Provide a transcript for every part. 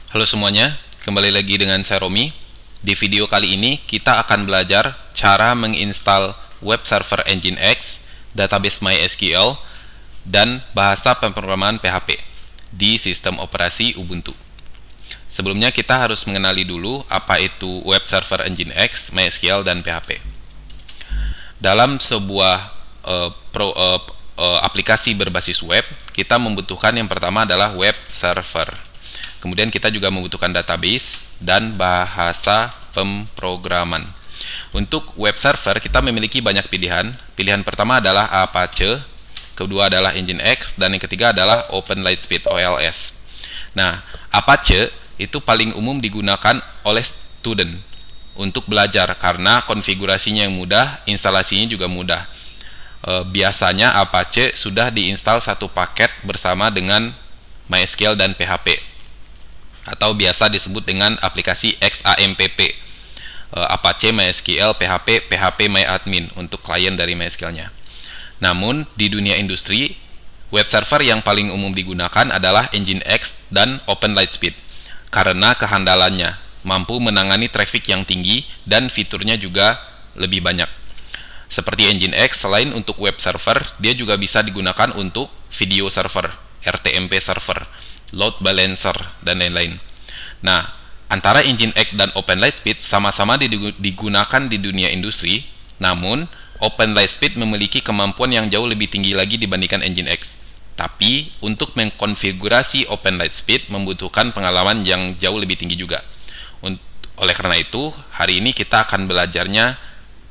Halo semuanya, kembali lagi dengan saya Romi. Di video kali ini kita akan belajar cara menginstal web server Nginx, database MySQL, dan bahasa pemrograman PHP di sistem operasi Ubuntu. Sebelumnya kita harus mengenali dulu apa itu web server Nginx, MySQL, dan PHP. Dalam sebuah aplikasi berbasis web, kita membutuhkan yang pertama adalah web server. Kemudian kita juga membutuhkan database dan bahasa pemrograman. Untuk web server kita memiliki banyak pilihan. Pilihan pertama adalah Apache, kedua adalah Nginx, dan yang ketiga adalah OpenLightspeed OLS. Nah, Apache itu paling umum digunakan oleh student untuk belajar karena konfigurasinya yang mudah, instalasinya juga mudah. Biasanya Apache sudah diinstal satu paket bersama dengan MySQL dan PHP, atau biasa disebut dengan aplikasi XAMPP, Apache MySQL PHP PHP MyAdmin untuk klien dari MySQL-nya. Namun di dunia industri, web server yang paling umum digunakan adalah Nginx dan OpenLightspeed karena kehandalannya mampu menangani traffic yang tinggi dan fiturnya juga lebih banyak. Seperti Nginx, selain untuk web server, dia juga bisa digunakan untuk video server, RTMP server, load balancer, dan lain-lain. Nah, antara Nginx dan OpenLightspeed sama-sama digunakan di dunia industri, namun OpenLightspeed memiliki kemampuan yang jauh lebih tinggi lagi dibandingkan Nginx. Tapi, untuk mengkonfigurasi OpenLightspeed membutuhkan pengalaman yang jauh lebih tinggi juga. Oleh karena itu, hari ini kita akan belajarnya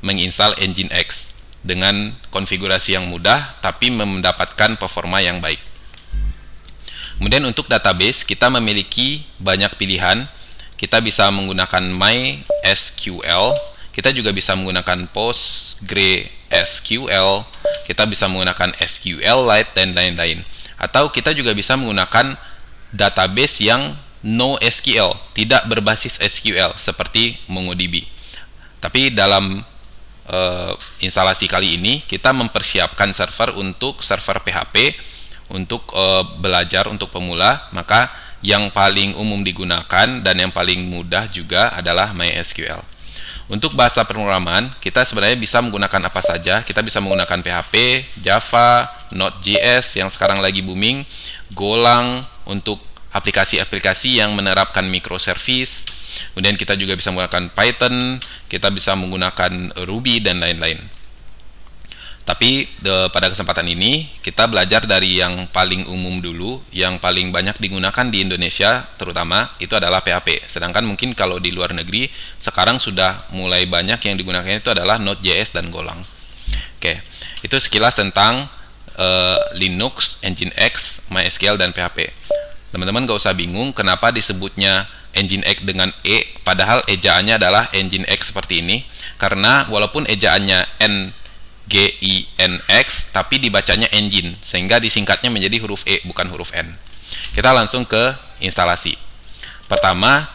menginstal Nginx dengan konfigurasi yang mudah, tapi mendapatkan performa yang baik. Kemudian untuk database, kita memiliki banyak pilihan. Kita bisa menggunakan MySQL, kita juga bisa menggunakan PostgreSQL, kita bisa menggunakan SQLite, dan lain-lain. Atau kita juga bisa menggunakan database yang NoSQL, tidak berbasis SQL, seperti MongoDB. Tapi dalam instalasi kali ini, kita mempersiapkan server untuk server PHP, untuk belajar untuk pemula, maka yang paling umum digunakan dan yang paling mudah juga adalah MySQL. Untuk bahasa pemrograman, kita sebenarnya bisa menggunakan apa saja. Kita bisa menggunakan PHP, Java, Node.js yang sekarang lagi booming, Golang untuk aplikasi-aplikasi yang menerapkan microservice. Kemudian kita juga bisa menggunakan Python, kita bisa menggunakan Ruby, dan lain-lain. Tapi pada kesempatan ini kita belajar dari yang paling umum dulu, yang paling banyak digunakan di Indonesia terutama itu adalah PHP. Sedangkan mungkin kalau di luar negeri sekarang sudah mulai banyak yang digunakan itu adalah Node.js dan Golang. Oke, itu sekilas tentang Linux, Nginx, MySQL, dan PHP. Teman-teman gak usah bingung kenapa disebutnya Nginx dengan E, padahal ejaannya adalah Nginx seperti ini. Karena walaupun ejaannya Nginx, tapi dibacanya engine, sehingga disingkatnya menjadi huruf E, bukan huruf N. Kita langsung ke instalasi. Pertama,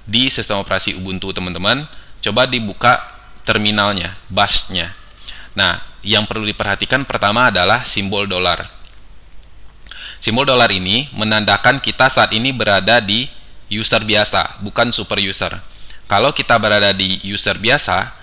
di sistem operasi Ubuntu teman-teman, coba dibuka terminalnya, bash-nya. Nah, yang perlu diperhatikan pertama adalah simbol dolar. Simbol dolar ini menandakan kita saat ini berada di user biasa, bukan super user. Kalau kita berada di user biasa,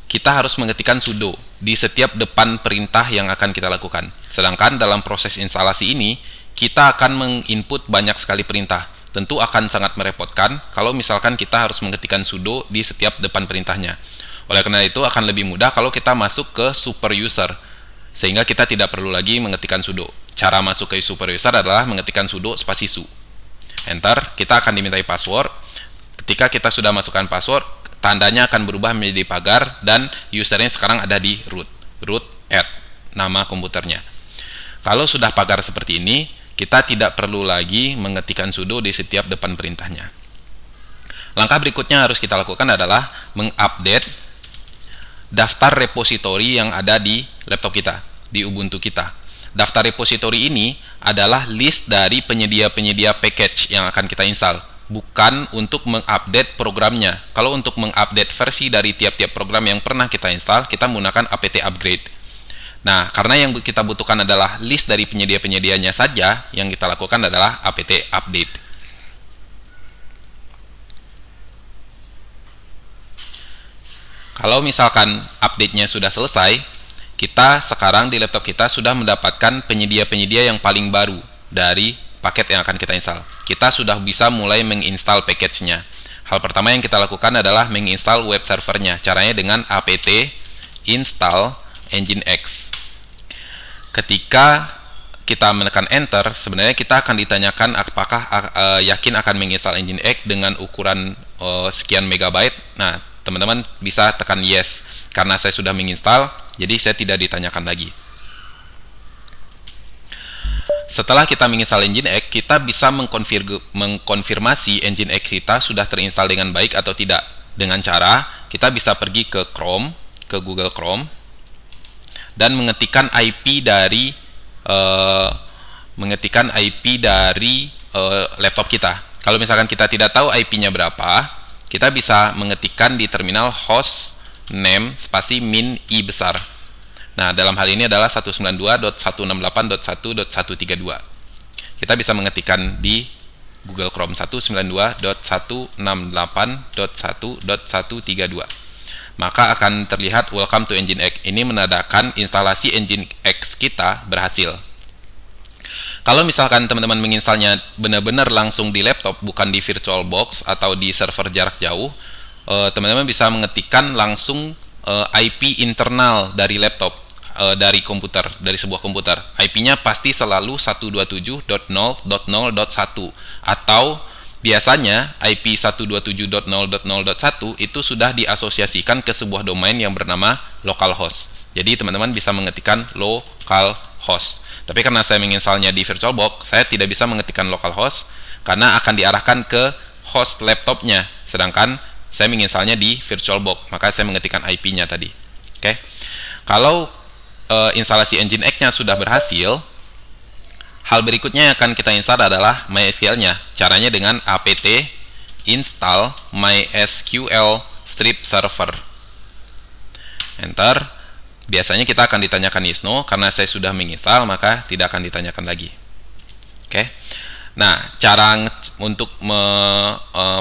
kita harus mengetikkan sudo di setiap depan perintah yang akan kita lakukan. Sedangkan dalam proses instalasi ini, kita akan menginput banyak sekali perintah. Tentu akan sangat merepotkan kalau misalkan kita harus mengetikkan sudo di setiap depan perintahnya. Oleh karena itu, akan lebih mudah kalau kita masuk ke super user, sehingga kita tidak perlu lagi mengetikkan sudo. Cara masuk ke super user adalah mengetikkan sudo spasi su. Enter, kita akan dimintai password. Ketika kita sudah masukkan password, tandanya akan berubah menjadi pagar dan usernya sekarang ada di root add nama komputernya. Kalau sudah pagar seperti ini, kita tidak perlu lagi mengetikkan sudo di setiap depan perintahnya. Langkah berikutnya harus kita lakukan adalah mengupdate daftar repositori yang ada di laptop kita, di Ubuntu kita. Daftar repositori ini adalah list dari penyedia-penyedia package yang akan kita install, bukan untuk mengupdate programnya. Kalau untuk mengupdate versi dari tiap-tiap program yang pernah kita install, kita menggunakan apt upgrade. Nah, karena yang kita butuhkan adalah list dari penyedia-penyedianya saja, yang kita lakukan adalah apt update. Kalau misalkan update-nya sudah selesai, kita sekarang di laptop kita sudah mendapatkan penyedia-penyedia yang paling baru dari paket yang akan kita install. Kita sudah bisa mulai menginstal package-nya. Hal pertama yang kita lakukan adalah menginstal web servernya. Caranya dengan apt install nginx. Ketika kita menekan enter, sebenarnya kita akan ditanyakan apakah yakin akan menginstal nginx dengan ukuran sekian megabyte. Nah, teman-teman bisa tekan yes. Karena saya sudah menginstal, jadi saya tidak ditanyakan lagi. Setelah kita menginstal nginx, kita bisa mengkonfirmasi nginx kita sudah terinstall dengan baik atau tidak. Dengan cara kita bisa pergi ke Chrome, ke Google Chrome, dan mengetikkan IP dari laptop kita. Kalau misalkan kita tidak tahu IP-nya berapa, kita bisa mengetikkan di terminal host name spasi min i besar. Nah, dalam hal ini adalah 192.168.1.132. Kita bisa mengetikkan di Google Chrome 192.168.1.132. Maka akan terlihat welcome to nginx. Ini menandakan instalasi nginx kita berhasil. Kalau misalkan teman-teman menginstalnya benar-benar langsung di laptop, bukan di VirtualBox atau di server jarak jauh, teman-teman bisa mengetikkan langsung IP internal dari laptop, dari komputer, dari sebuah komputer. IP-nya pasti selalu 127.0.0.1 atau biasanya IP 127.0.0.1 itu sudah diasosiasikan ke sebuah domain yang bernama localhost. Jadi teman-teman bisa mengetikkan localhost. Tapi karena saya menginstalnya di VirtualBox, saya tidak bisa mengetikkan localhost karena akan diarahkan ke host laptopnya. Sedangkan saya menginstalnya di VirtualBox, maka saya mengetikkan IP-nya tadi. Oke. Kalau instalasi nginx-nya sudah berhasil, hal berikutnya yang akan kita install adalah MySQL-nya. Caranya dengan apt install MySQL strip server. Enter. Biasanya kita akan ditanyakan yes no, karena saya sudah menginstal maka tidak akan ditanyakan lagi. Oke. Nah, cara untuk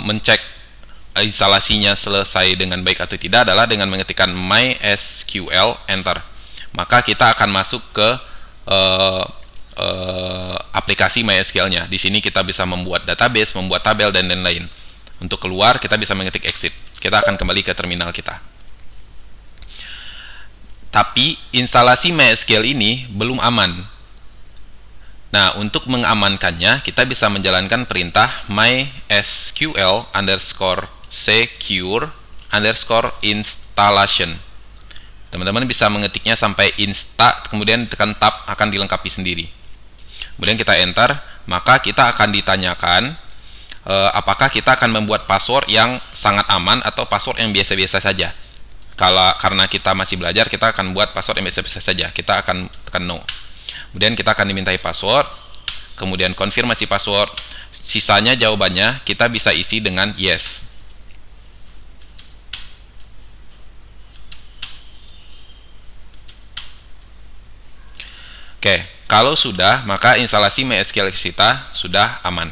mencek instalasinya selesai dengan baik atau tidak adalah dengan mengetikkan MySQL enter. Maka kita akan masuk ke aplikasi MySQL-nya. Di sini kita bisa membuat database, membuat tabel, dan lain-lain. Untuk keluar, kita bisa mengetik exit. Kita akan kembali ke terminal kita. Tapi, instalasi MySQL ini belum aman. Nah, untuk mengamankannya, kita bisa menjalankan perintah MySQL_secure_installation. Teman-teman bisa mengetiknya sampai insta, kemudian tekan tab, akan dilengkapi sendiri. Kemudian kita enter, maka kita akan ditanyakan apakah kita akan membuat password yang sangat aman atau password yang biasa-biasa saja. Karena kita masih belajar, kita akan buat password yang biasa-biasa saja. Kita akan tekan no. Kemudian kita akan dimintai password, kemudian konfirmasi password. Sisanya jawabannya kita bisa isi dengan yes. Oke, kalau sudah, maka instalasi MySQL kita sudah aman.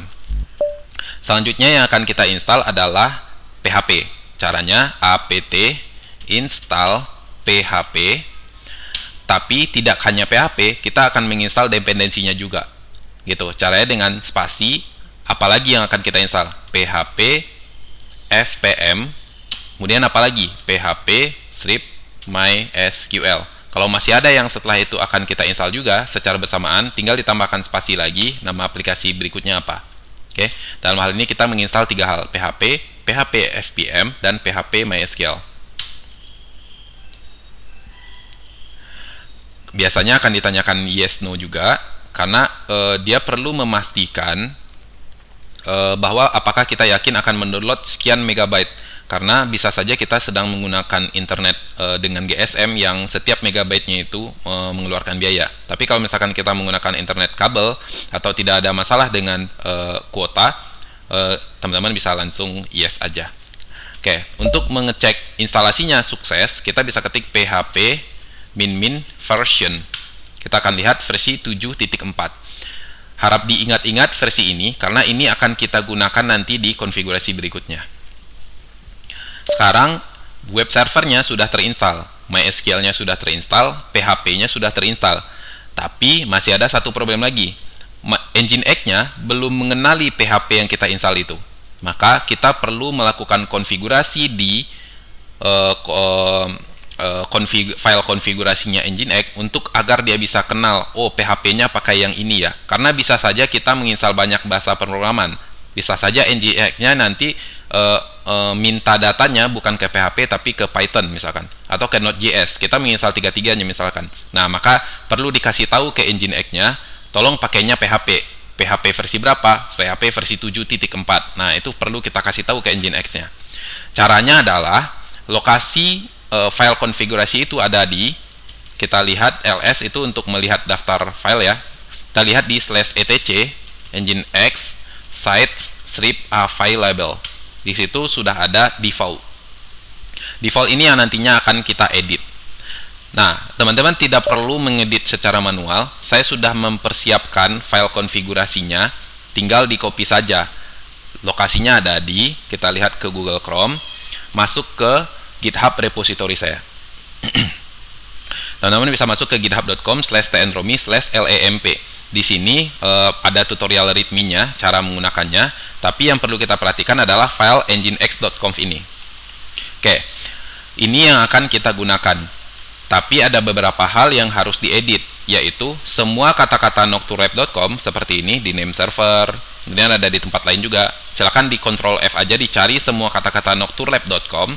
Selanjutnya yang akan kita install adalah PHP. Caranya apt install PHP. Tapi tidak hanya PHP, kita akan menginstal dependensinya juga. Gitu. Caranya dengan spasi, apalagi yang akan kita install? PHP fpm. Kemudian apalagi? PHP strip MySQL. Kalau masih ada yang setelah itu akan kita install juga secara bersamaan, tinggal ditambahkan spasi lagi, nama aplikasi berikutnya apa. Oke, dalam hal ini kita menginstal 3 hal, PHP, PHP fpm, dan PHP MySQL. Biasanya akan ditanyakan yes no juga, karena dia perlu memastikan bahwa apakah kita yakin akan mendownload sekian megabyte. Karena bisa saja kita sedang menggunakan internet dengan GSM yang setiap megabyte-nya itu mengeluarkan biaya. Tapi kalau misalkan kita menggunakan internet kabel atau tidak ada masalah dengan kuota, teman-teman bisa langsung yes aja. Oke, untuk mengecek instalasinya sukses, kita bisa ketik php min version. Kita akan lihat versi 7.4. Harap diingat-ingat versi ini, karena ini akan kita gunakan nanti di konfigurasi berikutnya. Sekarang web servernya sudah terinstall, MySQL-nya sudah terinstall, PHP-nya sudah terinstall. Tapi masih ada satu problem lagi. Nginx-nya belum mengenali PHP yang kita install itu. Maka kita perlu melakukan konfigurasi di file konfigurasinya Nginx untuk agar dia bisa kenal, oh PHP-nya pakai yang ini ya. Karena bisa saja kita menginstal banyak bahasa pemrograman. Bisa saja Nginx-nya nanti minta datanya bukan ke PHP tapi ke Python misalkan, atau ke Node.js. Kita menginstal tiga-tiganya misalkan. Nah, maka perlu dikasih tahu ke Nginx-nya, tolong pakainya PHP. PHP versi berapa? PHP versi 7.4. Nah, itu perlu kita kasih tahu ke Nginx-nya. Caranya adalah lokasi file konfigurasi itu ada di, kita lihat ls itu untuk melihat daftar file ya. Kita lihat di /etc Nginx site strip available. Di situ sudah ada default. Default ini yang nantinya akan kita edit. Nah, teman-teman tidak perlu mengedit secara manual. Saya sudah mempersiapkan file konfigurasinya, tinggal di copy saja. Lokasinya ada di, kita lihat ke Google Chrome, masuk ke GitHub repository saya. Teman-teman bisa masuk ke github.com/tnromi/lamp. Di sini ada tutorial readme-nya, cara menggunakannya. Tapi yang perlu kita perhatikan adalah file nginx.conf ini. Oke, ini yang akan kita gunakan. Tapi ada beberapa hal yang harus diedit, yaitu semua kata-kata nocturweb.com seperti ini di name server, kemudian ada di tempat lain juga. Silakan di Ctrl F aja, dicari semua kata-kata nocturweb.com,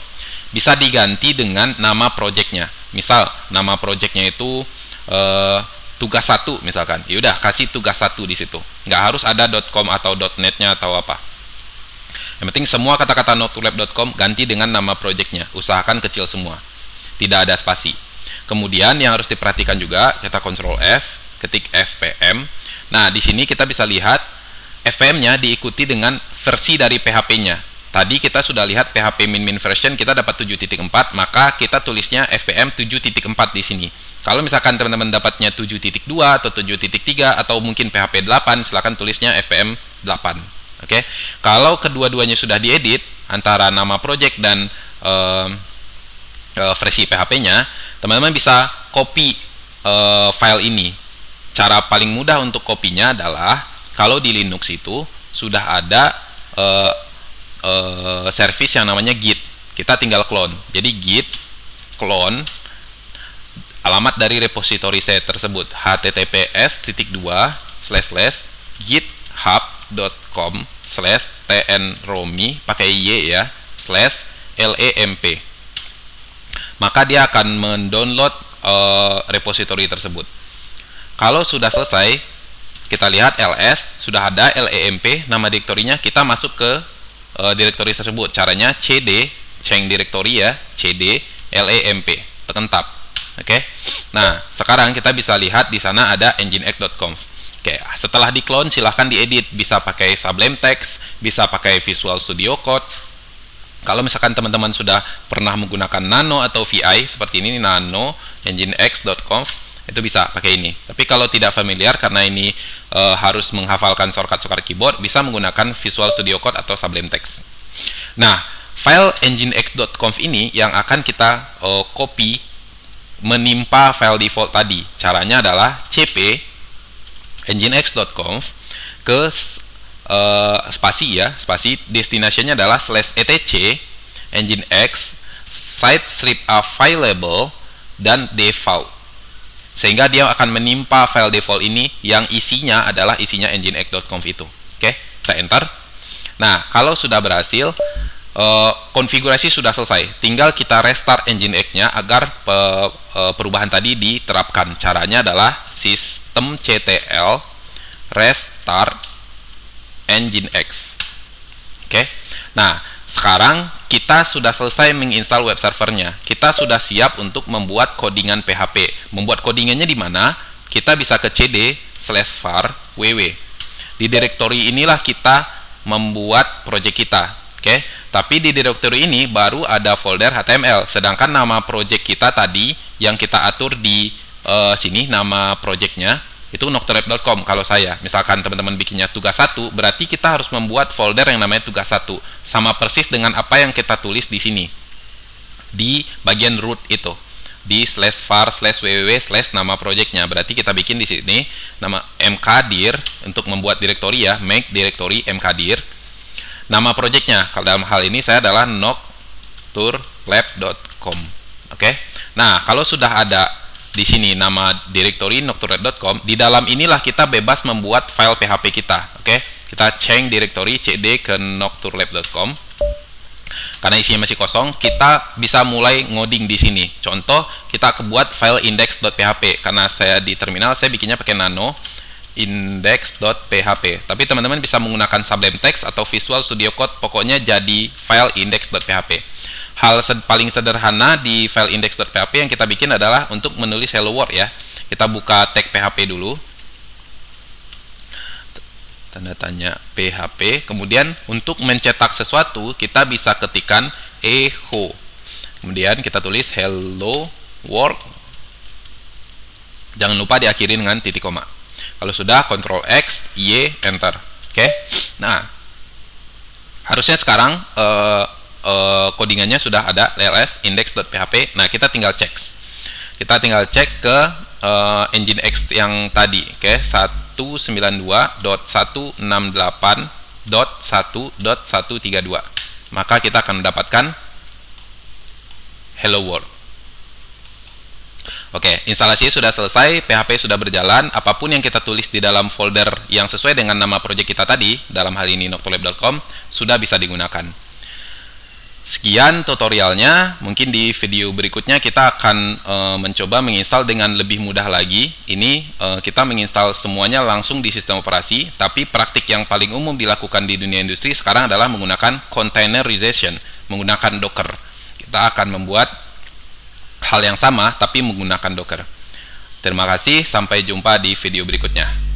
bisa diganti dengan nama projectnya. Misal nama projectnya itu tugas 1 misalkan. Ya udah, kasih tugas 1 di situ. Nggak harus ada .com atau .net-nya atau apa. Yang penting semua kata-kata nocturweb.com ganti dengan nama projectnya. Usahakan kecil semua. Tidak ada spasi. Kemudian yang harus diperhatikan juga, kita Ctrl F, ketik fpm. Nah, di sini kita bisa lihat fpm-nya diikuti dengan versi dari PHP-nya. Tadi kita sudah lihat PHP min version kita dapat 7.4, maka kita tulisnya fpm 7.4 di sini. Kalau misalkan teman-teman dapatnya 7.2 atau 7.3 atau mungkin PHP 8, silakan tulisnya fpm 8. Oke. Kalau kedua-duanya sudah diedit antara nama project dan versi PHP-nya, teman-teman bisa copy file ini. Cara paling mudah untuk kopinya adalah kalau di Linux itu sudah ada service yang namanya git. Kita tinggal clone. Jadi git clone alamat dari repository saya tersebut, https://github.com/tnromi pakai y ya /lamp. Maka dia akan mendownload repository tersebut. Kalau sudah selesai, kita lihat ls, sudah ada lamp, nama direktorinya, kita masuk ke direktori tersebut. Caranya cd, change directory ya, cd lamp, tekan tab. Oke. Nah, sekarang kita bisa lihat di sana ada nginx.conf. Oke, setelah di-clone silahkan diedit, bisa pakai Sublime Text, bisa pakai Visual Studio Code. Kalau misalkan teman-teman sudah pernah menggunakan Nano atau VI seperti ini, Nano nginx.conf, itu bisa pakai ini. Tapi kalau tidak familiar karena ini harus menghafalkan shortcut keyboard, bisa menggunakan Visual Studio Code atau Sublime Text. Nah, file nginx.conf ini yang akan kita copy menimpa file default tadi. Caranya adalah cp nginx.conf ke spasi ya, spasi, destinasinya adalah /etc nginx site strip available dan default, sehingga dia akan menimpa file default ini yang isinya adalah isinya nginx.conf itu. Oke, kita enter. Nah, kalau sudah berhasil, konfigurasi sudah selesai, tinggal kita restart nginx-nya agar perubahan tadi diterapkan. Caranya adalah systemctl restart nginx. Oke. Nah, sekarang kita sudah selesai menginstal web servernya. Kita sudah siap untuk membuat codingan PHP. Membuat codingannya di mana? Kita bisa ke cd/var ww. Di direktori inilah kita membuat project kita. Oke. Tapi di direktori ini baru ada folder HTML, sedangkan nama project kita tadi yang kita atur di sini, nama projectnya itu nocturweb.com. Kalau saya, misalkan teman-teman bikinnya tugas 1, berarti kita harus membuat folder yang namanya tugas 1, sama persis dengan apa yang kita tulis di sini. di bagian root itu, di /var/www/nama projectnya. Berarti kita bikin di sini nama mkdir untuk membuat direktori ya, make directory mkdir. Nama projectnya, kalau dalam hal ini saya adalah nocturlab.com. Oke. Nah, kalau sudah ada di sini nama directory nocturlab.com, di dalam inilah kita bebas membuat file PHP kita. Oke. Kita change directory cd ke nocturlab.com. Karena isinya masih kosong, kita bisa mulai ngoding di sini. Contoh, kita buat file index.php. Karena saya di terminal, saya bikinnya pakai nano index.php. Tapi teman-teman bisa menggunakan Sublime Text atau Visual Studio Code, pokoknya jadi file index.php. Hal paling sederhana di file index.php yang kita bikin adalah untuk menulis hello world ya. Kita buka tag PHP dulu. Tanda tanya PHP. Kemudian untuk mencetak sesuatu, kita bisa ketikkan echo. Kemudian kita tulis hello world. Jangan lupa diakhiri dengan titik koma. Kalau sudah, Ctrl X, Y, Enter. Oke. Nah, harusnya sekarang codingannya sudah ada, ls index.php. Nah, kita tinggal cek. Kita tinggal cek ke Nginx yang tadi, oke, 192.168.1.132. Maka kita akan mendapatkan hello world. Oke, instalasi sudah selesai, PHP sudah berjalan, apapun yang kita tulis di dalam folder yang sesuai dengan nama project kita tadi, dalam hal ini nocturlab.com, sudah bisa digunakan. Sekian tutorialnya, mungkin di video berikutnya kita akan mencoba menginstal dengan lebih mudah lagi. Ini kita menginstal semuanya langsung di sistem operasi, tapi praktik yang paling umum dilakukan di dunia industri sekarang adalah menggunakan containerization, menggunakan Docker. Kita akan membuat hal yang sama tapi menggunakan Docker. Terima kasih, sampai jumpa di video berikutnya.